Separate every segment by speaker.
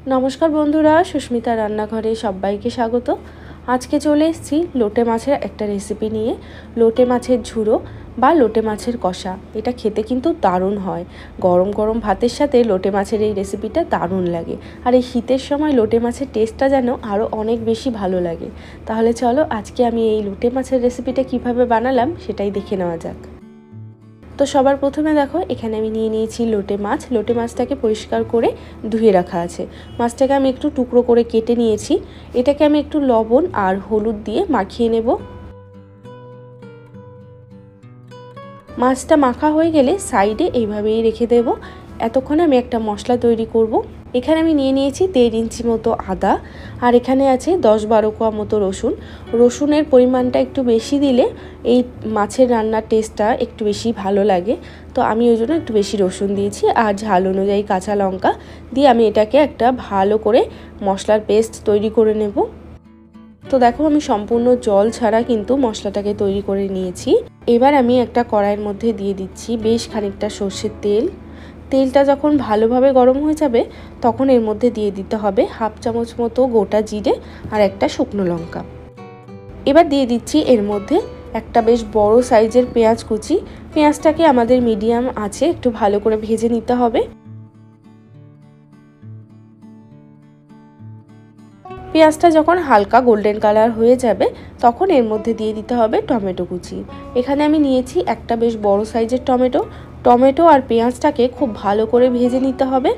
Speaker 1: নমস্কার বন্ধুরা, সুস্মিতা রান্নাঘরে সবাইকে স্বাগত। আজকে চলে এসেছি লোটে মাছের একটা রেসিপি নিয়ে। লোটে মাছের ঝুড়ো বা লোটে মাছের কষা। এটা খেতে কিন্তু দারুণ হয়। গরম গরম ভাতের সাথে লোটে মাছের এই রেসিপিটা দারুণ লাগে। আর এই শীতের সময় লোটে মাছের টেস্টটা যেন আরও অনেক বেশি ভালো লাগে। তাহলে চলো আজকে আমি এই লোটে মাছের রেসিপিটা কিভাবে বানালাম সেটাই দেখে নেওয়া যাক। তো সবার প্রথমে দেখো, এখানে আমি নিয়ে নিয়েছি লোটে মাছ। লোটে মাছটাকে পরিষ্কার করে ধুয়ে রাখা আছে। মাছটাকে আমি একটু টুকরো করে কেটে নিয়েছি। এটাকে আমি একটু লবণ আর হলুদ দিয়ে মাখিয়ে নেব। মাছটা মাখা হয়ে গেলে সাইডে এইভাবেই রেখে দেব। এতক্ষণে আমি একটা মশলা তৈরি করব। এখানে আমি নিয়ে নিয়েছি 1.5 ইঞ্চি মতো আদা, আর এখানে আছে 10-12 কোয়া মতো রসুন। রসুনের পরিমাণটা একটু বেশি দিলে এই মাছের রান্নার টেস্টটা একটু বেশি ভালো লাগে, তো আমি ওই জন্য একটু বেশি রসুন দিয়েছি। আর ঝাল অনুযায়ী কাঁচা লঙ্কা দিয়ে আমি এটাকে একটা ভালো করে মশলার পেস্ট তৈরি করে নেব। তো দেখো, আমি সম্পূর্ণ জল ছাড়া কিন্তু মশলাটাকে তৈরি করে নিয়েছি। এবার আমি একটা কড়াইয়ের মধ্যে দিয়ে দিচ্ছি বেশ খানিকটা সর্ষের তেল। তেলটা যখন ভালোভাবে গরম হয়ে যাবে তখন এর মধ্যে দিয়ে দিতে হবে 1/2 চামচ মতো গোটা জিরে আর একটা শুকনো লঙ্কা। এবার দিয়ে দিচ্ছি এর মধ্যে একটা বেশ বড় সাইজের পেঁয়াজ কুচি। পেঁয়াজটাকে আমাদের মিডিয়াম আঁচে একটু ভালো করে ভেজে নিতে হবে। পেঁয়াজটা যখন হালকা গোল্ডেন কালার হয়ে যাবে তখন এর মধ্যে দিয়ে দিতে হবে টমেটো কুচি। এখানে আমি নিয়েছি একটা বেশ বড় সাইজের টমেটো আর পেঁয়াজটাকে খুব ভালো করে ভেজে নিতে হবে।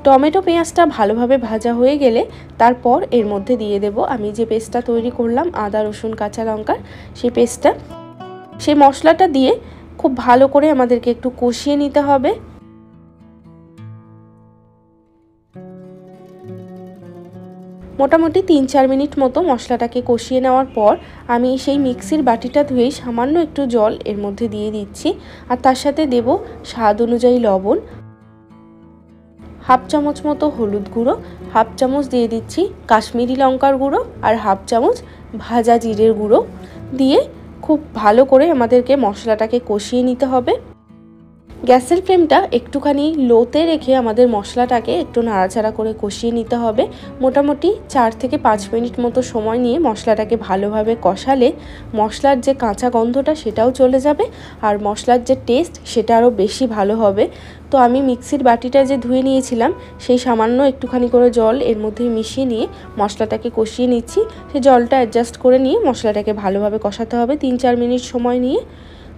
Speaker 1: টমেটো পেঁয়াজটা ভালোভাবে ভাজা হয়ে গেলে তারপর এর মধ্যে দিয়ে দেব আমি যে পেস্টটা তৈরি করলাম আদা রসুন কাঁচা লঙ্কার, সেই পেস্টটা। সেই মশলাটা দিয়ে খুব ভালো করে আমাদেরকে একটু কষিয়ে নিতে হবে। মোটামুটি 3-4 মিনিট মতো মশলাটাকে কষিয়ে নেওয়ার পর আমি সেই মিক্সির বাটিটা ধুয়েই সামান্য একটু জল এর মধ্যে দিয়ে দিচ্ছি। আর তার সাথে দেব স্বাদ অনুযায়ী লবণ, 1/2 চামচ মতো হলুদ গুঁড়ো, 1/2 চামচ দিয়ে দিচ্ছি কাশ্মীরি লঙ্কার গুঁড়ো আর 1/2 চামচ ভাজা জিরের গুঁড়ো দিয়ে খুব ভালো করে আমাদেরকে মশলাটাকে কষিয়ে নিতে হবে। গ্যাসের ফ্লেমটা একটুখানি লোতে রেখে আমাদের মশলাটাকে একটু নাড়াচাড়া করে কষিয়ে নিতে হবে। মোটামুটি 4 থেকে 5 মিনিট মতো সময় নিয়ে মশলাটাকে ভালোভাবে কষালে মশলার যে কাঁচা গন্ধটা সেটাও চলে যাবে আর মশলার যে টেস্ট সেটা আরও বেশি ভালো হবে। তো আমি মিক্সির বাটিটা যে ধুয়ে নিয়েছিলাম সেই সামান্য একটুখানি করে জল এর মধ্যে মিশিয়ে নিয়ে মশলাটাকে কষিয়ে নিচ্ছি। সেই জলটা অ্যাডজাস্ট করে নিয়ে মশলাটাকে ভালোভাবে কষাতে হবে 3-4 মিনিট সময় নিয়ে।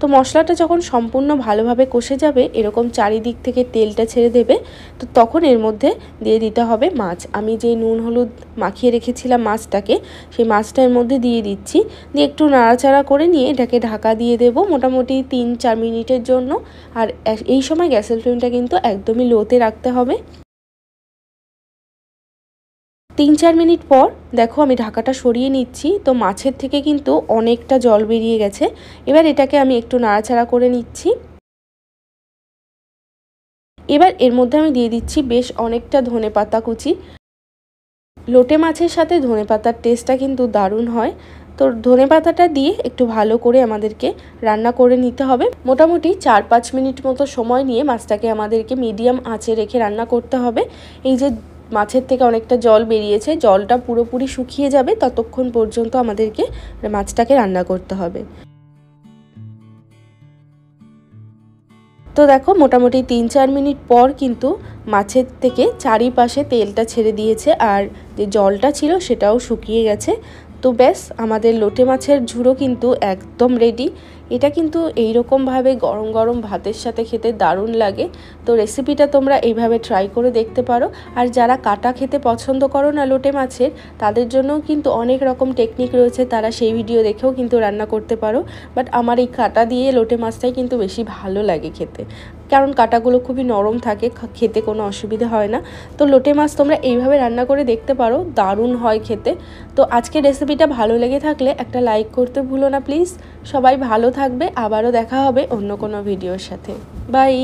Speaker 1: তো মশলাটা যখন সম্পূর্ণ ভালোভাবে কষে যাবে, এরকম চারিদিক থেকে তেলটা ছেড়ে দেবে, তো তখন এর মধ্যে দিয়ে দিতে হবে মাছ। আমি যে নুন হলুদ মাখিয়ে রেখেছিলাম মাছটাকে, সেই মাছটা এর মধ্যে দিয়ে দিচ্ছি। দিয়ে একটু নাড়াচাড়া করে নিয়ে এটাকে ঢাকা দিয়ে দেব মোটামুটি 3-4 মিনিটের জন্য। আর এই সময় গ্যাসের ফ্লেমটা কিন্তু একদমই লোতে রাখতে হবে। 3-4 মিনিট পর দেখো আমি ঢাকাটা সরিয়ে নিচ্ছি। তো মাছের থেকে কিন্তু অনেকটা জল বেরিয়ে গেছে। এবার এটাকে আমি একটু নাড়াচাড়া করে নিচ্ছি। এবার এর মধ্যে আমি দিয়ে দিচ্ছি বেশ অনেকটা ধনেপাতা কুচি। লোটে মাছের সাথে ধনেপাতার টেস্টটা কিন্তু দারুণ হয়। তো ধনেপাতাটা দিয়ে একটু ভালো করে আমাদেরকে রান্না করে নিতে হবে। মোটামুটি 4-5 মিনিট মতো সময় নিয়ে মাছটাকে আমাদেরকে মিডিয়াম আঁচে রেখে রান্না করতে হবে। এই যে মাছের থেকে অনেকটা জল বেরিয়েছে, জলটা পুরোপুরি শুকিয়ে যাবে ততক্ষণ পর্যন্ত আমাদেরকে মাছটাকে রান্না করতে হবে। তো দেখো মোটামুটি 3-4 মিনিট পর কিন্তু মাছের থেকে চারিপাশে তেলটা ছেড়ে দিয়েছে আর যে জলটা ছিল সেটাও শুকিয়ে গেছে। তো ব্যাস, আমাদের লোটে মাছের ঝুড়ো কিন্তু একদম রেডি। এটা কিন্তু এইরকমভাবে গরম গরম ভাতের সাথে খেতে দারুণ লাগে। তো রেসিপিটা তোমরা এইভাবে ট্রাই করে দেখতে পারো। আর যারা কাটা খেতে পছন্দ করো না লোটে মাছের, তাদের জন্যও কিন্তু অনেক রকম টেকনিক রয়েছে, তারা সেই ভিডিও দেখেও কিন্তু রান্না করতে পারো। বাট আমার এই কাটা দিয়ে লোটে মাছটাই কিন্তু বেশি ভালো লাগে খেতে, কারণ কাটাগুলো খুবই নরম থাকে, খেতে কোনো অসুবিধা হয় না। তো লোটে মাছ তোমরা এইভাবে রান্না করে দেখতে পারো, দারুণ হয় খেতে। তো আজকের রেসিপিটা ভালো লেগে থাকলে একটা লাইক করতে ভুলো না প্লিজ। সবাই ভালো থাকবে, আবারও দেখা হবে অন্য কোনো ভিডিওর সাথে। বাই।